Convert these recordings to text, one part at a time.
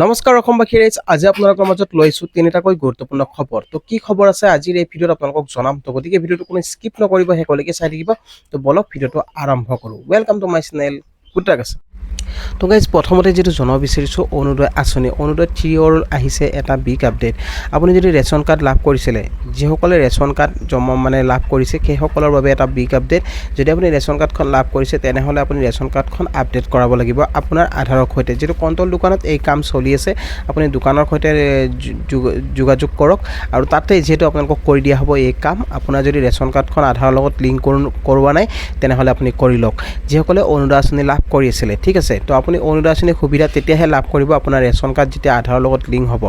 নমস্কাৰ অসমবাসী ৰাইজ, আজি আপোনালোকৰ মাজত লৈছোঁ তিনিটাকৈ গুৰুত্বপূৰ্ণ খবৰ। তো কি খবৰ আছে আজিৰ এই ভিডিঅ'ত আপোনালোকক জনাম। তো গতিকে ভিডিঅ'টো কোনো স্কিপ নকৰিব, শেষলৈকে চাই থাকিব। তো বলক ভিডিঅ'টো আৰম্ভ কৰোঁ। ৱেলকাম টু মাই চেনেল গুড্ৰাক আছে। তো গাইজ প্ৰথমতে যিটো জনাব বিচাৰিছোঁ অৰুণোদয় আঁচনি, অৰুণোদয় 3 আহিছে এটা বিগ আপডেট। আপুনি যদি ৰেচন কাৰ্ড লাভ কৰিছিলে, যিসকলে ৰেচন কাৰ্ড লাভ কৰিছে সেইসকলৰ বাবে এটা বিগ আপডেট। যদি আপুনি ৰেচন কাৰ্ডখন লাভ কৰিছে তেনেহ'লে আপুনি ৰেচন কাৰ্ডখন আপডেট কৰাব লাগিব আপোনাৰ আধাৰৰ সৈতে। যিটো কণ্ট্ৰল দোকানত এই কাম চলি আছে, আপুনি দোকানৰ সৈতে যোগাযোগ কৰক আৰু তাতে যিহেতু আপোনালোকক কৰি দিয়া হ'ব এই কাম। আপোনাৰ যদি ৰেচন কাৰ্ডখন আধাৰৰ লগত লিংক কৰোৱা নাই তেনেহ'লে আপুনি কৰি লওক। যিসকলে অৰুণোদয় আঁচনি লাভ কৰি আছিলে, ঠিক আছে, তো আপুনি অৰুণোদয় আঁচনিৰ সুবিধা তেতিয়াহে লাভ কৰিব আপোনাৰ ৰেচন কাৰ্ড যেতিয়া আধাৰৰ লগত লিংক হ'ব।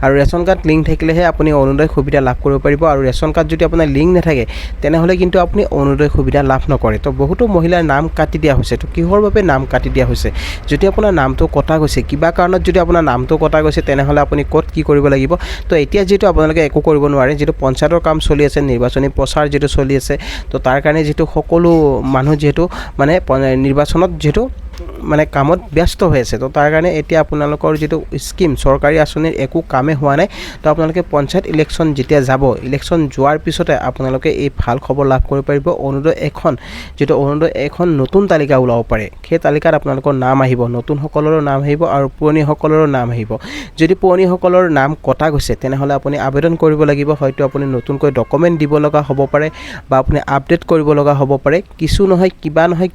আৰু ৰেচন কাৰ্ড লিংক থাকিলেহে আপুনি অৰুণোদয় সুবিধা লাভ কৰিব পাৰিব। আৰু ৰেচন কাৰ্ড যদি আপোনাৰ লিংক নাথাকে তেনেহ'লে কিন্তু আপুনি অৰুণোদয় সুবিধা লাভ নকৰে। তো বহুতো মহিলাৰ নাম কাটি দিয়া হৈছে। তো কিহৰ বাবে নাম কাটি দিয়া হৈছে? যদি আপোনাৰ নামটো কটা গৈছে, কিবা কাৰণত যদি আপোনাৰ নামটো কটা গৈছে তেনেহ'লে আপুনি ক'ত কি কৰিব লাগিব? তো এতিয়া যিহেতু আপোনালোকে একো কৰিব নোৱাৰে, যিটো পঞ্চায়তৰ কাম চলি আছে, নিৰ্বাচনী প্ৰচাৰ যিটো চলি আছে, তো তাৰ কাৰণে যিটো সকলো মানুহ যিহেতু নিৰ্বাচনত যিহেতু কামত ব্যস্ত হৈ আছে, তো তাৰ কাৰণে এতিয়া আপোনালোকৰ যিটো স্কিম চৰকাৰী আঁচনিৰ একো কামেই হোৱা নাই। তো আপোনালোকে পঞ্চায়ত ইলেকশ্যন যেতিয়া যাব, ইলেকশ্যন যোৱাৰ পিছতে আপোনালোকে এই ভাল খবৰ লাভ কৰিব পাৰিব। অৰুণোদয় এখন নতুন তালিকা ওলাব পাৰে। সেই তালিকাত আপোনালোকৰ নাম আহিব, নতুনসকলৰো নাম আহিব আৰু পুৰণিসকলৰো নাম আহিব। যদি পুৰণিসকলৰ নাম কটা গৈছে তেনেহ'লে আপুনি আবেদন কৰিব লাগিব। হয়তো আপুনি নতুনকৈ ডকুমেণ্ট দিব লগা হ'ব পাৰে বা আপুনি আপডেট কৰিব লগা হ'ব পাৰে। কিছু নহয়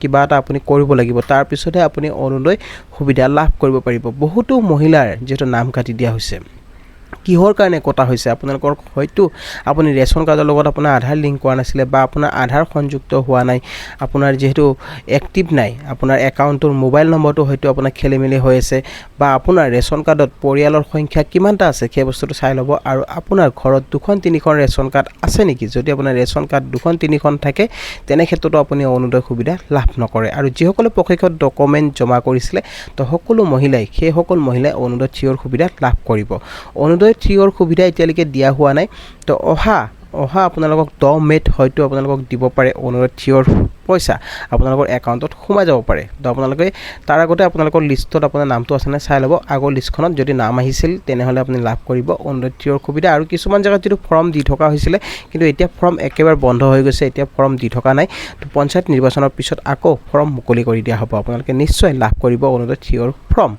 কিবা এটা আপুনি কৰিব লাগিব। তাৰপিছতহে আপুনি অৰুণোদয় সুবিধা লাভ কৰিব পাৰিব। বহুতো মহিলাৰ যিহেতু নাম কাটি দিয়া হৈছে, কিহৰ কাৰণে কটা হৈছে? আপোনালোকৰ হয়তো আপুনি ৰেচন কাৰ্ডৰ লগত আপোনাৰ আধাৰ লিংক কৰা নাছিলে বা আপোনাৰ আধাৰ সংযুক্ত হোৱা নাই, আপোনাৰ যিহেতু এক্টিভ নাই, আপোনাৰ একাউণ্টটোৰ মোবাইল নম্বৰটো হয়তো আপোনাৰ খেলিমেলি হৈ আছে, বা আপোনাৰ ৰেচন কাৰ্ডত পৰিয়ালৰ সংখ্যা কিমানটা আছে সেই বস্তুটো চাই ল'ব। আৰু আপোনাৰ ঘৰত 2-3খন ৰেচন কাৰ্ড আছে নেকি? যদি আপোনাৰ ৰেচন কাৰ্ড 2-3খন থাকে তেনে ক্ষেত্ৰতো আপুনি অৰুণোদয় সুবিধা লাভ নকৰে। আৰু যিসকলে প্ৰশিক্ষণ ডকুমেণ্ট জমা কৰিছিলে, তো সেইসকল মহিলাই অৰুণোদয় 3 সুবিধা লাভ কৰিব। অৰুণোদয় 3 সুবিধা এতিয়ালৈকে দিয়া হোৱা নাই। তো অহা আপোনালোকক 10 মে'ত হয়তো আপোনালোকক দিব পাৰে অৰুণোদয় 3 পইচা আপোনালোকৰ একাউণ্টত সোমাই যাব পাৰে। তো আপোনালোকে তাৰ আগতে আপোনালোকৰ লিষ্টত আপোনাৰ নামটো আছেনে চাই ল'ব। আগৰ লিষ্টখনত যদি নাম আহিছিল তেনেহ'লে আপুনি লাভ কৰিব অৰুণোদয় 3 সুবিধা। আৰু কিছুমান জেগাত যিটো ফৰ্ম দি থকা হৈছিলে, কিন্তু এতিয়া ফৰ্ম একেবাৰে বন্ধ হৈ গৈছে, এতিয়া ফৰ্ম দি থকা নাই। তো পঞ্চায়ত নিৰ্বাচনৰ পিছত আকৌ ফৰ্ম মুকলি কৰি দিয়া হ'ব। আপোনালোকে নিশ্চয় লাভ কৰিব অৰুণোদয় 3 ফৰ্ম।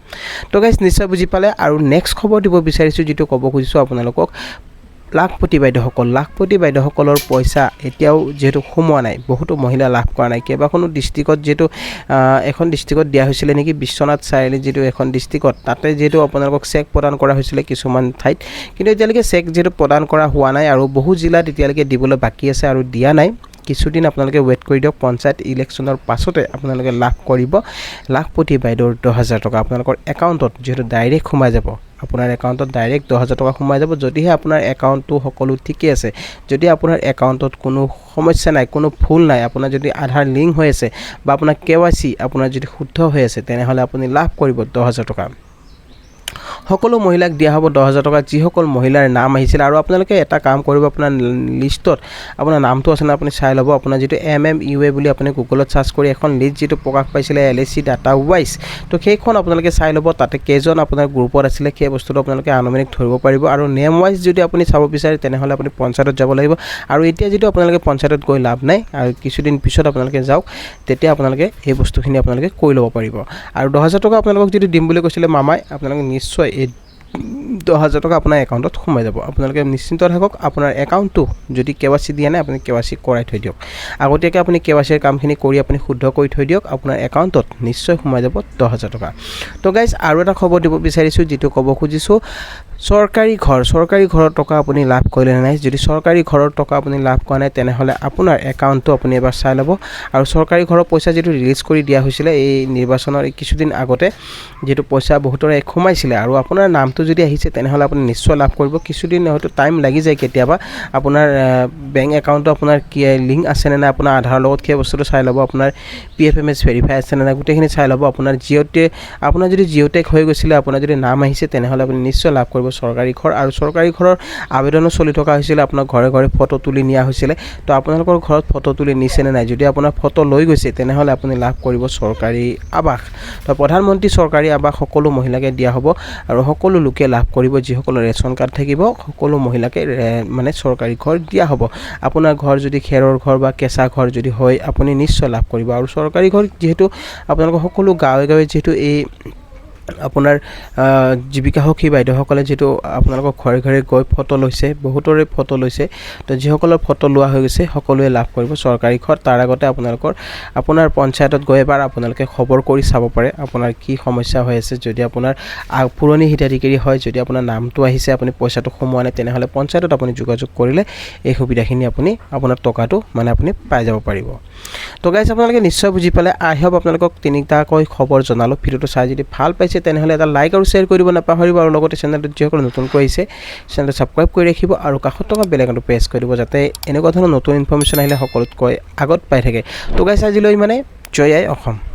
তো গাইজ নিশ্চয় বুজি পালে। আৰু নেক্সট খবৰ দিব বিচাৰিছোঁ, যিটো ক'ব খুজিছোঁ আপোনালোকক, লাখপতি বাইদেউসকলৰ পইচা এতিয়াও যিহেতু সোমোৱা নাই, বহুতো মহিলা লাভ কৰা নাই। কেইবাখনো ডিষ্ট্ৰিক্টত যিহেতু এখন ডিষ্ট্ৰিক্টত দিয়া হৈছিলে নেকি, বিশ্বনাথ চাৰিআলি যিটো এখন ডিষ্ট্ৰিক্টত, তাতে যিহেতু আপোনালোকক চেক প্ৰদান কৰা হৈছিলে কিছুমান ঠাইত, কিন্তু এতিয়ালৈকে চেক যিহেতু প্ৰদান কৰা হোৱা নাই আৰু বহু জিলাত এতিয়ালৈকে দিবলৈ বাকী আছে আৰু দিয়া নাই। কিছুদিন আপোনালোকে ৱেইট কৰি দিয়ক। পঞ্চায়ত ইলেকশ্যনৰ পাছতে আপোনালোকে লাভ কৰিব লাখপতি বাইদেউৰ 10,000 টকা আপোনালোকৰ একাউণ্টত যিহেতু ডাইৰেক্ট সোমাই যাব। আপোনাৰ একাউণ্টত ডাইৰেক্ট 10,000 টকা সোমাই যাব, যদিহে আপোনাৰ একাউণ্টটো সকলো ঠিকে আছে। যদি আপোনাৰ একাউণ্টত কোনো সমস্যা নাই, কোনো ভুল নাই, আপোনাৰ যদি আধাৰ লিংক হৈ আছে বা আপোনাৰ KYC আপোনাৰ যদি শুদ্ধ হৈ আছে, তেনেহ'লে আপুনি লাভ কৰিব 10,000 টকা। সকলো মহিলাক দিয়া হ'ব 10,000 টকা, যিসকল মহিলাৰ নাম আহিছিল। আৰু আপোনালোকে এটা কাম কৰিব, আপোনাৰ লিষ্টত আপোনাৰ নামটো আছে নে আপুনি চাই ল'ব। আপোনাৰ যিটো MMUA বুলি আপুনি গুগলত চাৰ্চ কৰি এখন লিষ্ট যিটো প্ৰকাশ পাইছিলে LIC ডাটা ৱাইজ, তো সেইখন আপোনালোকে চাই ল'ব। তাতে কেইজন আপোনাৰ গ্ৰুপত আছিলে সেই বস্তুটো আপোনালোকে আনুমানিক ধৰিব পাৰিব। আৰু নেম ৱাইজ যদি আপুনি চাব বিচাৰে তেনেহ'লে আপুনি পঞ্চায়তত যাব লাগিব। আৰু এতিয়া যিটো আপোনালোকে পঞ্চায়তত গৈ লাভ নাই, আৰু কিছুদিন পিছত আপোনালোকে যাওক, তেতিয়া আপোনালোকে এই বস্তুখিনি আপোনালোকে কৰি ল'ব পাৰিব। আৰু 10,000 টকা আপোনালোকক যদি দিম বুলি কৈছিলে মামাই, আপোনালোকে নিশ্চয় এই 10,000 টকা আপোনাৰ একাউণ্টত সোমাই যাব। আপোনালোকে নিশ্চিন্ত থাকক। আপোনাৰ একাউণ্টটো যদি KYC দিয়া নাই, আপুনি KYC কৰাই থৈ দিয়ক। আগতীয়াকৈ আপুনি KYCৰ কামখিনি কৰি আপুনি শুদ্ধ কৰি থৈ দিয়ক, আপোনাৰ একাউণ্টত নিশ্চয় সোমাই যাব 10,000 টকা। তো গাইজ আৰু এটা খবৰ দিব বিচাৰিছোঁ, যিটো ক'ব খুজিছোঁ, চৰকাৰী ঘৰৰ টকা আপুনি লাভ কৰিলে নাই। যদি চৰকাৰী ঘৰৰ টকা আপুনি লাভ কৰা নাই তেনেহ'লে আপোনাৰ একাউণ্টটো আপুনি এবাৰ চাই ল'ব। আৰু চৰকাৰী ঘৰৰ পইচা যিটো ৰিলিজ কৰি দিয়া হৈছিলে এই নিৰ্বাচনৰ কিছুদিন আগতে, যিহেতু পইচা বহুতৰে সোমাইছিলে আৰু আপোনাৰ নামটো যদি আহিছে তেনেহ'লে আপুনি নিশ্চয় লাভ কৰিব কিছুদিন হয়তো টাইম লাগি যায় কেতিয়াবা আপোনাৰ বেংক একাউণ্টটো আপোনাৰ কি লিংক আছে নে নাই আপোনাৰ আধাৰৰ লগত সেই বস্তুটো চাই ল'ব আপোনাৰ PFMS ভেৰিফাই আছে নে নাই গোটেইখিনি চাই ল'ব আপোনাৰ আপোনাৰ যদি জিঅ'টেক হৈ গৈছিলে আপোনাৰ যদি নাম আহিছে তেনেহ'লে আপুনি নিশ্চয় লাভ কৰিব চৰকাৰী ঘৰ আৰু চৰকাৰী ঘৰৰ আবেদনো চলি থকা হৈছিলে আপোনাৰ ঘৰে ঘৰে ফটো তুলি নিয়া হৈছিলে তো আপোনালোকৰ ঘৰত ফটো তুলি নিছে নে নাই যদি আপোনাৰ ফটো লৈ গৈছে তেনেহ'লে আপুনি লাভ কৰিব চৰকাৰী আৱাস তো প্ৰধানমন্ত্ৰী চৰকাৰী আৱাস সকলো মহিলাকে দিয়া হ'ব আৰু সকলো লোকে লাভ কৰিব যিসকলৰ ৰেচন কাৰ্ড থাকিব সকলো মহিলাকে মানে চৰকাৰী ঘৰ দিয়া হ'ব আপোনাৰ ঘৰ যদি খেৰৰ ঘৰ বা কেঁচা ঘৰ যদি হয় আপুনি নিশ্চয় লাভ কৰিব আৰু চৰকাৰী ঘৰ যিহেতু আপোনালোকৰ সকলো গাঁৱে গাঁৱে যিহেতু এই আপোনাৰ জীৱিকা সখী বাইদেউসকলে যিটো আপোনালোকৰ ঘৰে ঘৰে গৈ ফটো লৈছে বহুতৰে ফটো লৈছে তো যিসকলৰ ফটো লোৱা হৈ গৈছে সকলোৱে লাভ কৰিব চৰকাৰী ঘৰ তাৰ আগতে আপোনাৰ পঞ্চায়তত গৈ এবাৰ আপোনালোকে খবৰ কৰি চাব পাৰে আপোনাৰ কি সমস্যা হৈ আছে যদি আপোনাৰ পুৰণি হিতাধিকাৰী হয় যদি আপোনাৰ নামটো আহিছে আপুনি পইচাটো সোমোৱা নাই তেনেহ'লে পঞ্চায়তত আপুনি যোগাযোগ কৰিলে এই সুবিধাখিনি আপোনাৰ টকাটো মানে আপুনি পাই যাব পাৰিব তো গাইজ আপোনালোকে নিশ্চয় বুজি পালে আই হোপ আপোনালোকক তিনিটাকৈ খবৰ জনালোঁ ভিডিঅ'টো চাই যদি ভাল পাইছে তেনেহ'লে এটা লাইক আৰু শ্বেয়াৰ কৰি দিব নাপাহৰিব আৰু লগতে চেনেলটোত যিসকল নতুনকৈ আহিছে চেনেলটো ছাবস্ক্ৰাইব কৰি ৰাখিব আৰু কাষত থকা বেল আইকনটো প্ৰেছ কৰি দিব যাতে এনেকুৱা ধৰণৰ নতুন ইনফৰমেশ্যন আহিলে সকলোতকৈ আগত পাই থাকে তো গাইজ আজিলৈ মানে জয় আই অসম।